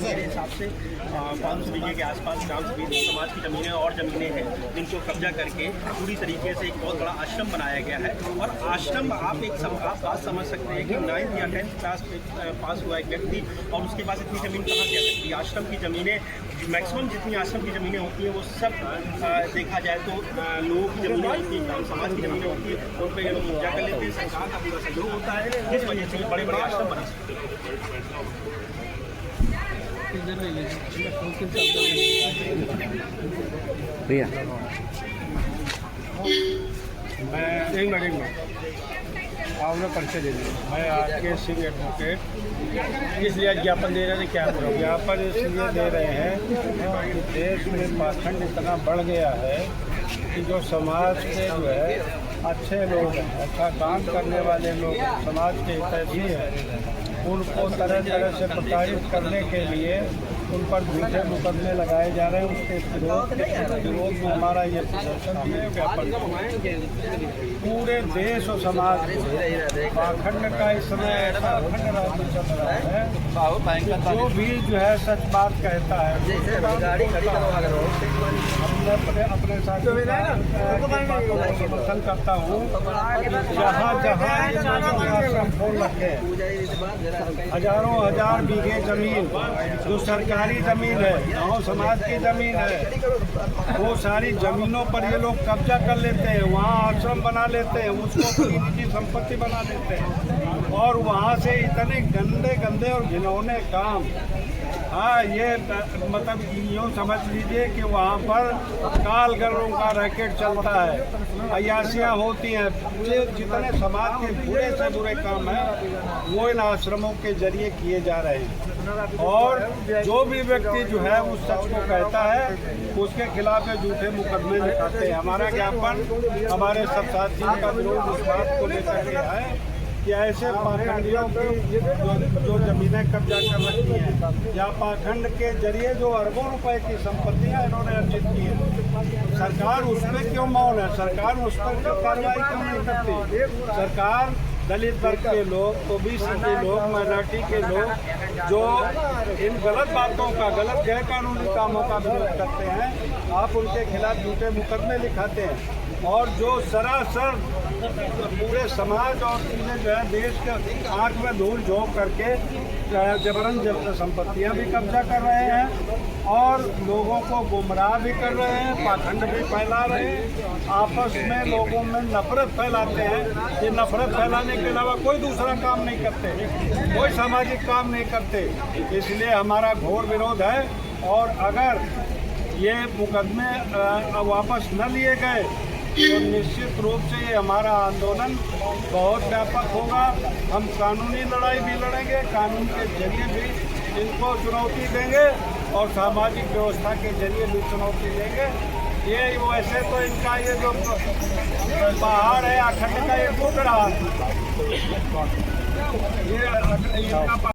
मेरे हिसाब से 500 बीघे के आसपास ग्राम समाज की ज़मीनें और ज़मीनें हैं जिनको कब्जा करके पूरी तरीके से एक बहुत बड़ा आश्रम बनाया गया है। और आश्रम आप बात समझ सकते हैं कि 9th या 10th क्लास पास हुआ एक व्यक्ति और उसके पास इतनी ज़मीन कहाँ से आ सकती है। आश्रम की ज़मीनें मैक्सिमम जितनी आश्रम की ज़मीनें होती हैं वो सब देखा जाए तो लोगों की ज़मीनें होती हैं, ग्राम समाज की ज़मीनें होती हैं, उन पर ये लोग कब्जा कर लेते हैं। सरकार का पूरा सहयोग होता है, जिस वजह से बड़े बड़े आश्रम बना सकते हैं। भैया मैं एक मिनट आपने परिचय दे दिया। मैं आज के सिंह एडवोकेट इसलिए ज्ञापन दे रहे थे। क्या ज्ञापन इसलिए दे रहे हैं कि देश में पाखंड इतना बढ़ गया है कि जो समाज के जो है अच्छे लोग हैं, अच्छा काम करने वाले लोग हैं, समाज के हितैषी हैं, उनको तरह तरह से प्रताड़ित करने के लिए उन पर झूठे मुकदमे लगाए जा रहे हैं। उसके विरोध में हमारा ये प्रदर्शन है। व्यापक पूरे देश और समाज पाखंड का इस समय ऐसा अखंड राज्य चल रहा है, जो भी जो है सच बात कहता है अपने साथ समर्थन करता हूँ। जहाँ जहाँ फोन रखे हजारों हजार बीघे जमीन जो सरकारी जमीन है, गाँव समाज की जमीन है, वो सारी जमीनों पर ये लोग कब्जा कर लेते हैं, वहाँ आश्रम बना लेते हैं, उसको अपनी निजी संपत्ति बना लेते हैं और वहाँ से इतने गंदे गंदे और घिनौने काम। हाँ, ये मतलब यूँ समझ लीजिए कि वहाँ पर कालगरों का रैकेट चलता है, अयाशियाँ होती हैं। जितने समाज के बुरे से बुरे काम हैं वो इन आश्रमों के जरिए किए जा रहे हैं। और जो भी व्यक्ति जो है उस सच को कहता है उसके खिलाफ झूठे मुकदमे लिखाते हैं। हमारा ज्ञापन हमारे सब साथियों का विरोध इस बात को लेकर के है कि ऐसे पाखंडियों की जो ज़मीनें कब्जा कर रखी हैं या पाखंड के जरिए जो अरबों रुपए की संपत्तियां इन्होंने अर्जित की हैं, सरकार उस पर क्यों मौन है? सरकार उस पर क्यों कार्रवाई क्यों नहीं करती? सरकार दलित वर्ग के लोग, ओबीसी के लोग, माइनॉरिटी के लोग जो इन गलत बातों का, गलत गैर कानूनी कामों का विरोध करते हैं, आप उनके खिलाफ झूठे मुकदमे लिखाते हैं। और जो सरासर पूरे समाज और पूरे जो है देश के आँख में धूल झोंक करके जबरन संपत्तियां भी कब्जा कर रहे हैं और लोगों को गुमराह भी कर रहे हैं, पाखंड भी फैला रहे हैं, आपस में लोगों में नफरत फैलाते हैं। ये नफरत फैलाने के अलावा कोई दूसरा काम नहीं करते, कोई सामाजिक काम नहीं करते। इसलिए हमारा घोर विरोध है और अगर ये मुकदमे वापस न लिए गए तो निश्चित रूप से ये हमारा आंदोलन बहुत व्यापक होगा। हम कानूनी लड़ाई भी लड़ेंगे, कानून के जरिए भी इनको चुनौती देंगे और सामाजिक व्यवस्था के जरिए भी चुनौती देंगे। ये वैसे तो इनका ये जो पहाड़ है अखंड का एक टुकड़ा, ये इनका